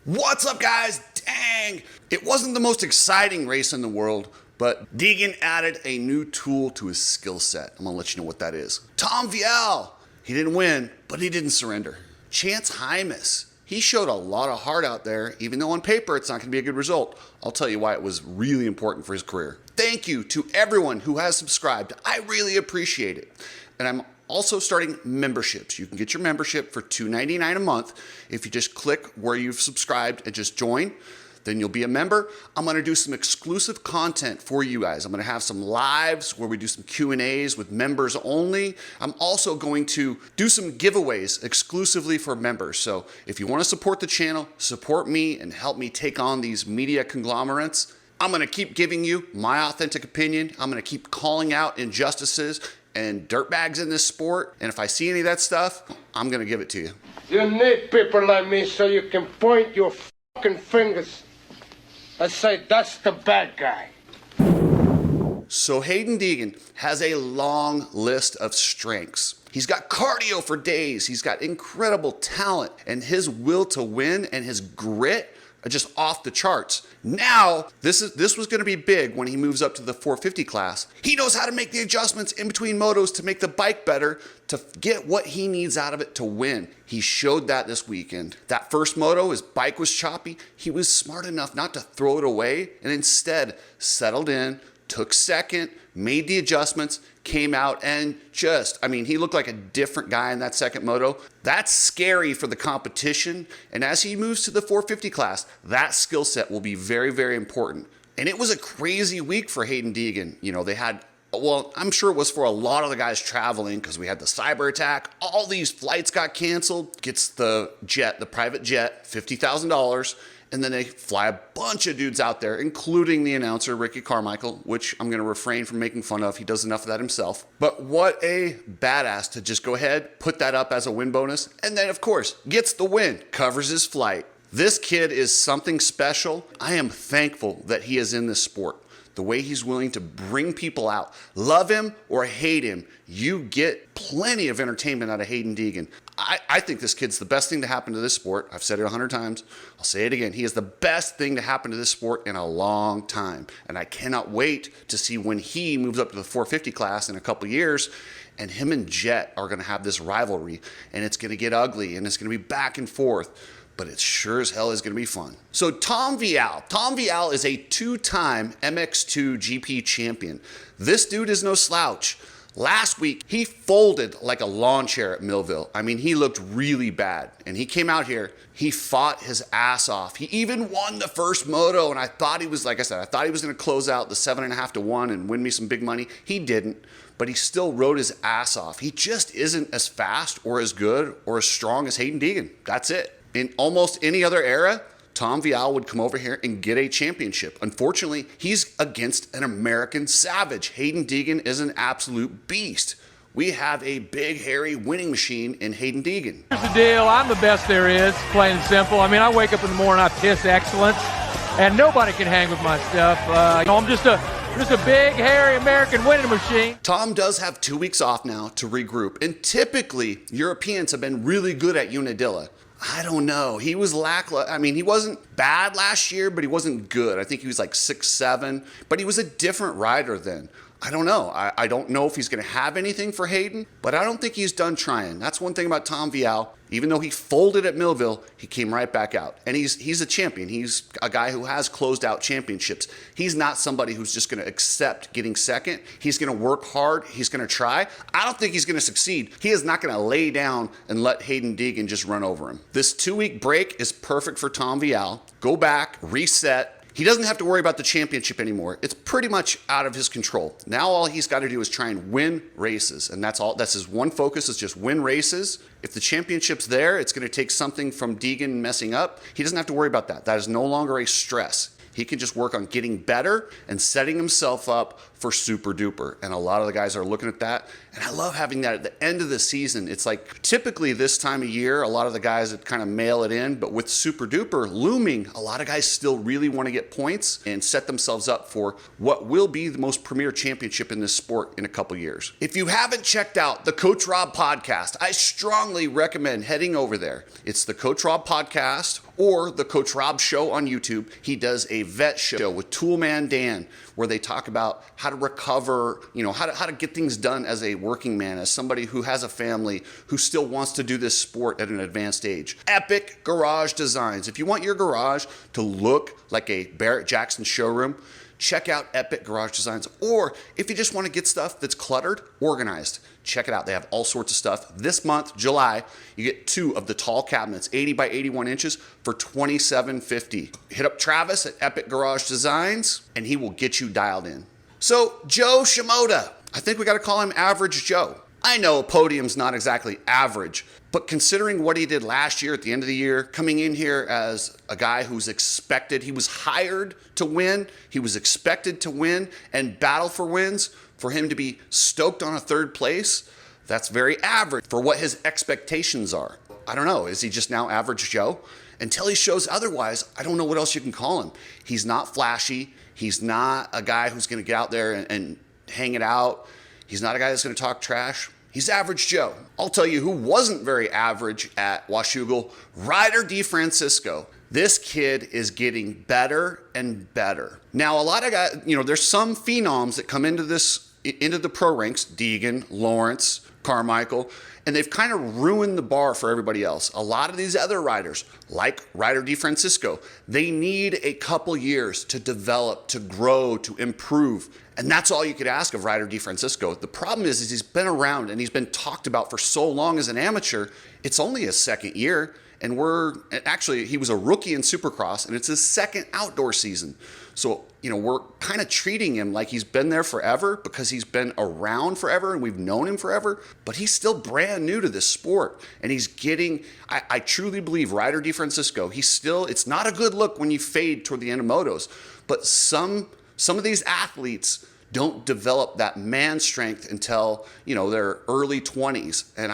What's up, guys? Dang! It wasn't the most exciting race in the world, but Deegan added a new tool to his skill set. I'm gonna let you know what that is. Tom Vialle, he didn't win, but he didn't surrender. Chance Hymas, he showed a lot of heart out there, even though on paper it's not gonna be a good result. I'll tell you why it was really important for his career. Thank you to everyone who has subscribed. I really appreciate it. And I'm also starting memberships. You can get your membership for $2.99 a month. If you just click where you've subscribed and just join, then you'll be a member. I'm gonna do some exclusive content for you guys. I'm gonna have some lives where we do some Q&As with members only. I'm also going to do some giveaways exclusively for members. So if you wanna support the channel, support me and help me take on these media conglomerates, I'm gonna keep giving you my authentic opinion. I'm gonna keep calling out injustices and dirtbags in this sport. And if I see any of that stuff, I'm gonna give it to you. You need people like me so you can point your fucking fingers and say, that's the bad guy. So Hayden Degan has a long list of strengths. He's got cardio for days. He's got incredible talent, and his will to win and his grit are just off the charts. Now, this was gonna be big when he moves up to the 450 class. He knows how to make the adjustments in between motos to make the bike better, to get what he needs out of it to win. He showed that this weekend. That first moto, his bike was choppy. He was smart enough not to throw it away and instead settled in, took second, made the adjustments, came out and he looked like a different guy in that second moto. That's scary for the competition. And as he moves to the 450 class, that skill set will be very, very important. And it was a crazy week for Hayden Degan. You know, they had, well, I'm sure it was for a lot of the guys traveling because we had the cyber attack. All these flights got canceled. Gets the jet, the private jet, $50,000. And then they fly a bunch of dudes out there, including the announcer, Ricky Carmichael, which I'm gonna refrain from making fun of. He does enough of that himself. But what a badass to just go ahead, put that up as a win bonus, and then of course, gets the win, covers his flight. This kid is something special. I am thankful that he is in this sport. The way he's willing to bring people out. Love him or hate him, you get plenty of entertainment out of Hayden Degan. I think this kid's the best thing to happen to this sport. I've said it 100 times. I'll say it again. He is the best thing to happen to this sport in a long time. And I cannot wait to see when he moves up to the 450 class in a couple years, and him and Jet are gonna have this rivalry, and it's gonna get ugly, and it's gonna be back and forth. But it sure as hell is gonna be fun. So Tom Vialle is a two-time MX2 GP champion. This dude is no slouch. Last week, he folded like a lawn chair at Millville. I mean, he looked really bad. And he came out here, he fought his ass off. He even won the first moto, and I thought he was, like I said, I thought he was gonna close out the 7.5 to 1 and win me some big money. He didn't, but he still rode his ass off. He just isn't as fast or as good or as strong as Hayden Degan. That's it. In almost any other era, Tom Vialle would come over here and get a championship. Unfortunately, he's against an American savage. Hayden Degan is an absolute beast. We have a big, hairy winning machine in Hayden Degan. Here's the deal. I'm the best there is, plain and simple. I mean, I wake up in the morning, I piss excellence, and nobody can hang with my stuff. I'm just a big, hairy American winning machine. Tom does have 2 weeks off now to regroup, and typically, Europeans have been really good at Unadilla. I don't know. He was lackluster. I mean, he wasn't bad last year, but he wasn't good. I think he was like 6'7", but he was a different rider then. I don't know. I don't know if he's going to have anything for Hayden, but I don't think he's done trying. That's one thing about Tom Vialle. Even though he folded at Millville, he came right back out. And he's a champion. He's a guy who has closed out championships. He's not somebody who's just going to accept getting second. He's going to work hard. He's going to try. I don't think he's going to succeed. He is not going to lay down and let Hayden Degan just run over him. This 2-week break is perfect for Tom Vialle. Go back, reset. He doesn't have to worry about the championship anymore. It's pretty much out of his control. Now all he's got to do is try and win races, and that's all. That's his one focus, is just win races. If the championship's there, it's going to take something from Deegan messing up. He doesn't have to worry about that. That is no longer a stress. He can just work on getting better and setting himself up for super duper. And a lot of the guys are looking at that, And I love having that at the end of the season. It's like typically this time of year, a lot of the guys that kind of mail it in, but with Super Duper looming, a lot of guys still really want to get points and set themselves up for what will be the most premier championship in this sport in a couple years. If you haven't checked out the Coach Rob podcast, I strongly recommend heading over there. It's the Coach Rob podcast or the Coach Rob show on YouTube. He does a vet show with Toolman Dan where they talk about how to recover, how to get things done as a working man, as somebody who has a family, who still wants to do this sport at an advanced age. Epic garage designs. If you want your garage to look like a Barrett Jackson showroom, check out Epic Garage Designs. Or if you just want to get stuff that's cluttered, organized, check it out. They have all sorts of stuff. This month, July, you get 2 of the tall cabinets, 80 by 81 inches for $27.50. Hit up Travis at Epic Garage Designs and he will get you dialed in. So Joe Shimoda, I think we got to call him Average Joe. I know a podium's not exactly average, but considering what he did last year at the end of the year, coming in here as a guy who's expected, he was hired to win, he was expected to win and battle for wins, for him to be stoked on a 3rd place, that's very average for what his expectations are. I don't know, is he just now Average Joe? Until he shows otherwise, I don't know what else you can call him. He's not flashy, he's not a guy who's gonna get out there and hang it out. He's not a guy that's going to talk trash. He's Average Joe. I'll tell you who wasn't very average at Washougal, Ryder DeFrancisco. This kid is getting better and better. Now, a lot of guys, there's some phenoms that come into the pro ranks, Deegan, Lawrence, Carmichael, and they've kind of ruined the bar for everybody else. A lot of these other riders, like Ryder DeFrancisco, they need a couple years to develop, to grow, to improve. And that's all you could ask of Ryder DeFrancisco. The problem is he's been around and he's been talked about for so long as an amateur. It's only his 2nd year. And he was a rookie in Supercross and it's his 2nd outdoor season. So, we're kind of treating him like he's been there forever because he's been around forever and we've known him forever, but he's still brand new to this sport. And he's getting, I truly believe Ryder DeFrancisco, it's not a good look when you fade toward the end of motos, but some of these athletes don't develop that man strength until, their early 20s. And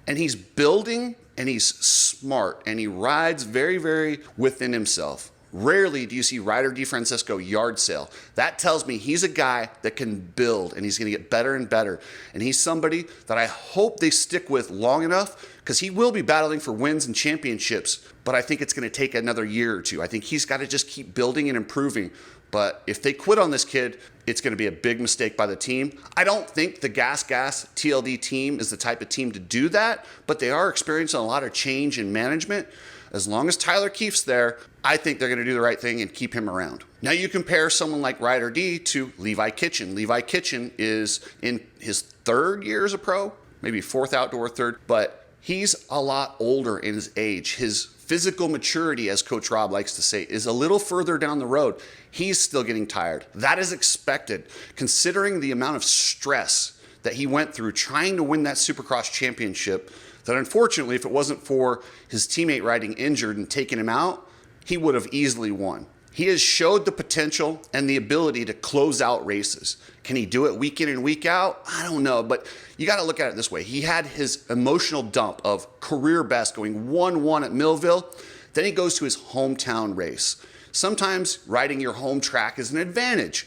and he's building and he's smart and he rides very, very within himself. Rarely do you see Ryder DeFrancisco yard sale. That tells me he's a guy that can build and he's going to get better and better. And he's somebody that I hope they stick with long enough because he will be battling for wins and championships. But I think it's going to take another year or 2. I think he's got to just keep building and improving. But if they quit on this kid, it's going to be a big mistake by the team. I don't think the Gas TLD team is the type of team to do that, but they are experiencing a lot of change in management. As long as Tyler Keefe's there, I think they're going to do the right thing and keep him around. Now you compare someone like Ryder D to Levi Kitchen. Levi Kitchen is in his 3rd year as a pro, maybe 4th outdoor 3rd, but he's a lot older in his age. His physical maturity, as Coach Rob likes to say, is a little further down the road. He's still getting tired. That is expected, considering the amount of stress that he went through trying to win that Supercross championship, that unfortunately, if it wasn't for his teammate riding injured and taking him out, he would have easily won. He has showed the potential and the ability to close out races. Can he do it week in and week out? I don't know, but you got to look at it this way. He had his emotional dump of career best going 1-1 at Millville. Then he goes to his hometown race. Sometimes riding your home track is an advantage.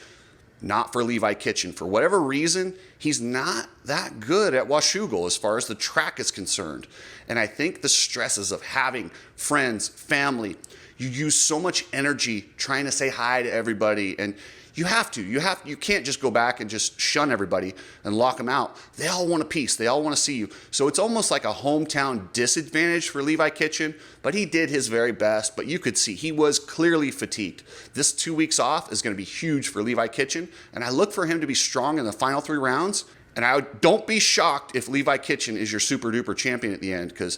Not for Levi Kitchen. For whatever reason, he's not that good at Washougal as far as the track is concerned. And I think the stresses of having friends, family, you use so much energy trying to say hi to everybody, and you can't just go back and just shun everybody and lock them out. They all want a piece. They all want to see you. So it's almost like a hometown disadvantage for Levi Kitchen, but he did his very best. But you could see he was clearly fatigued. This 2 weeks off is going to be huge for Levi Kitchen, and I look for him to be strong in the final 3 rounds. And don't be shocked if Levi Kitchen is your super duper champion at the end, because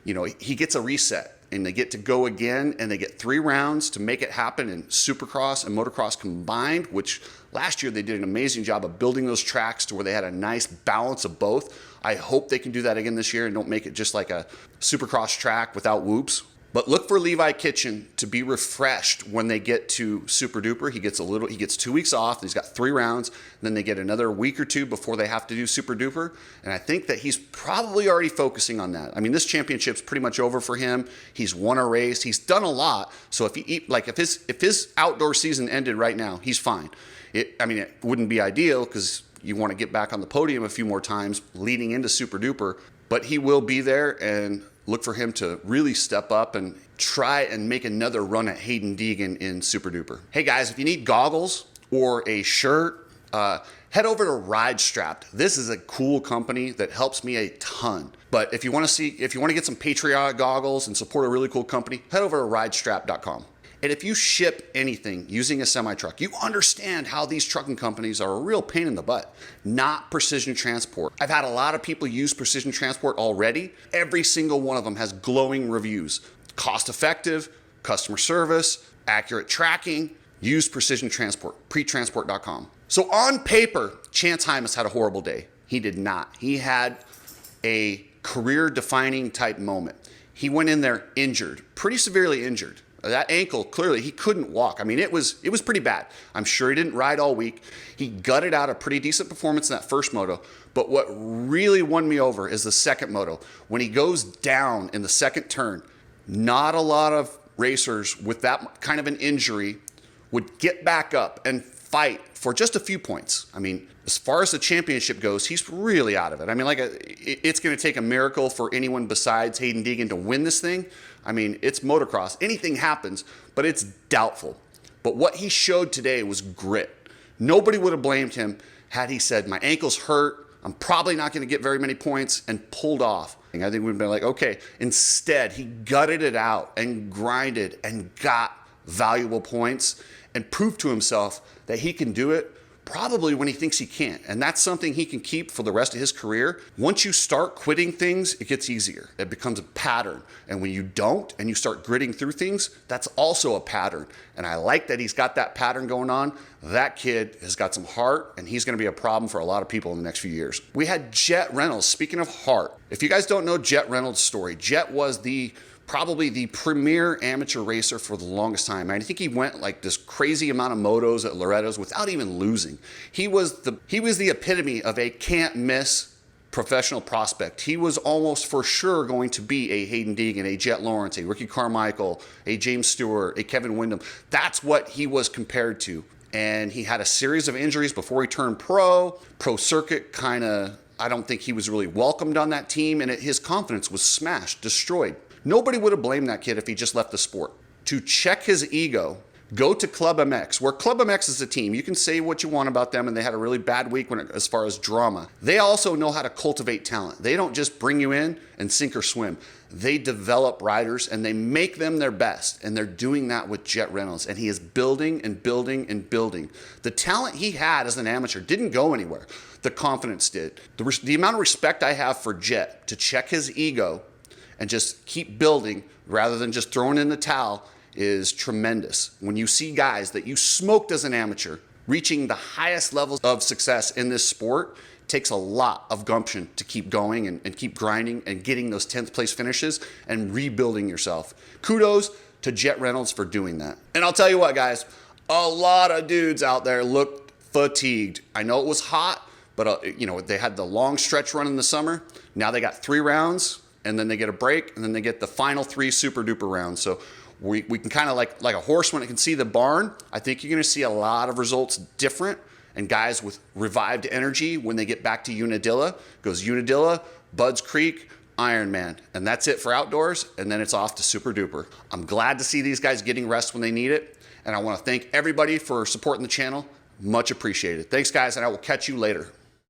he gets a reset. And they get to go again, and they get 3 rounds to make it happen in Supercross and Motocross combined, which last year they did an amazing job of building those tracks to where they had a nice balance of both. I hope they can do that again this year and don't make it just like a Supercross track without whoops. But look for Levi Kitchen to be refreshed when they get to Super Duper. He gets 2 weeks off. He's got 3 rounds. Then they get another week or 2 before they have to do Super Duper. And I think that he's probably already focusing on that. I mean, this championship's pretty much over for him. He's won a race. He's done a lot. So if his outdoor season ended right now, he's fine. It wouldn't be ideal because you want to get back on the podium a few more times leading into Super Duper. But he will be there, and look for him to really step up and try and make another run at Hayden Degan in Super Duper. Hey guys, if you need goggles or a shirt, head over to Ride Strapped. This is a cool company that helps me a ton. But if you want to get some patriotic goggles and support a really cool company, head over to ridestrap.com. And if you ship anything using a semi-truck, you understand how these trucking companies are a real pain in the butt, not Precision Transport. I've had a lot of people use Precision Transport already. Every single one of them has glowing reviews. Cost effective, customer service, accurate tracking. Use Precision Transport, pretransport.com. So on paper, Chance Hymas had a horrible day. He did not. He had a career-defining type moment. He went in there injured, pretty severely injured. That ankle, clearly, he couldn't walk. I mean, it was pretty bad. I'm sure he didn't ride all week. He gutted out a pretty decent performance in that first moto. But what really won me over is the second moto. When he goes down in the second turn, not a lot of racers with that kind of an injury would get back up and fight for just a few points. I mean, as far as the championship goes, he's really out of it. I mean, it's going to take a miracle for anyone besides Hayden Degan to win this thing. I mean, it's motocross. Anything happens, but it's doubtful. But what he showed today was grit. Nobody would have blamed him had he said, my ankle's hurt, I'm probably not going to get very many points, and pulled off. I think we'd been like, okay. Instead, he gutted it out and grinded and got valuable points and proved to himself that he can do it probably when he thinks he can't. And that's something he can keep for the rest of his career. Once you start quitting things, it gets easier. It becomes a pattern. And when you don't and you start gritting through things, that's also a pattern. And I like that he's got that pattern going on. That kid has got some heart, and he's going to be a problem for a lot of people in the next few years. We had Jet Reynolds. Speaking of heart, if you guys don't know Jet Reynolds' story, Jet was probably the premier amateur racer for the longest time. I think he went like this crazy amount of motos at Loretta's without even losing. He was the epitome of a can't miss professional prospect. He was almost for sure going to be a Hayden Degan, a Jet Lawrence, a Ricky Carmichael, a James Stewart, a Kevin Windham. That's what he was compared to. And he had a series of injuries before he turned pro. Pro circuit I don't think he was really welcomed on that team, and his confidence was smashed, destroyed. Nobody would have blamed that kid if he just left the sport. To check his ego, go to Club MX, where Club MX is a team. You can say what you want about them, and they had a really bad week as far as drama. They also know how to cultivate talent. They don't just bring you in and sink or swim. They develop riders, and they make them their best, and they're doing that with Jet Reynolds, and he is building and building and building. The talent he had as an amateur didn't go anywhere. The confidence did. The amount of respect I have for Jet to check his ego and just keep building rather than just throwing in the towel is tremendous. When you see guys that you smoked as an amateur reaching the highest levels of success in this sport, it takes a lot of gumption to keep going and keep grinding and getting those 10th place finishes and rebuilding yourself. Kudos to Jet Reynolds for doing that. And I'll tell you what, guys, a lot of dudes out there looked fatigued. I know it was hot, but they had the long stretch run in the summer. Now they got 3 rounds, and then they get a break, and then they get the final 3 super duper rounds. So we can kind of like a horse when it can see the barn. I think you're going to see a lot of results different, and guys with revived energy when they get back to Unadilla. Goes Unadilla, Budds Creek, Ironman, and that's it for outdoors, and then it's off to super duper. I'm glad to see these guys getting rest when they need it, and I want to thank everybody for supporting the channel. Much appreciated. Thanks, guys, and I will catch you later.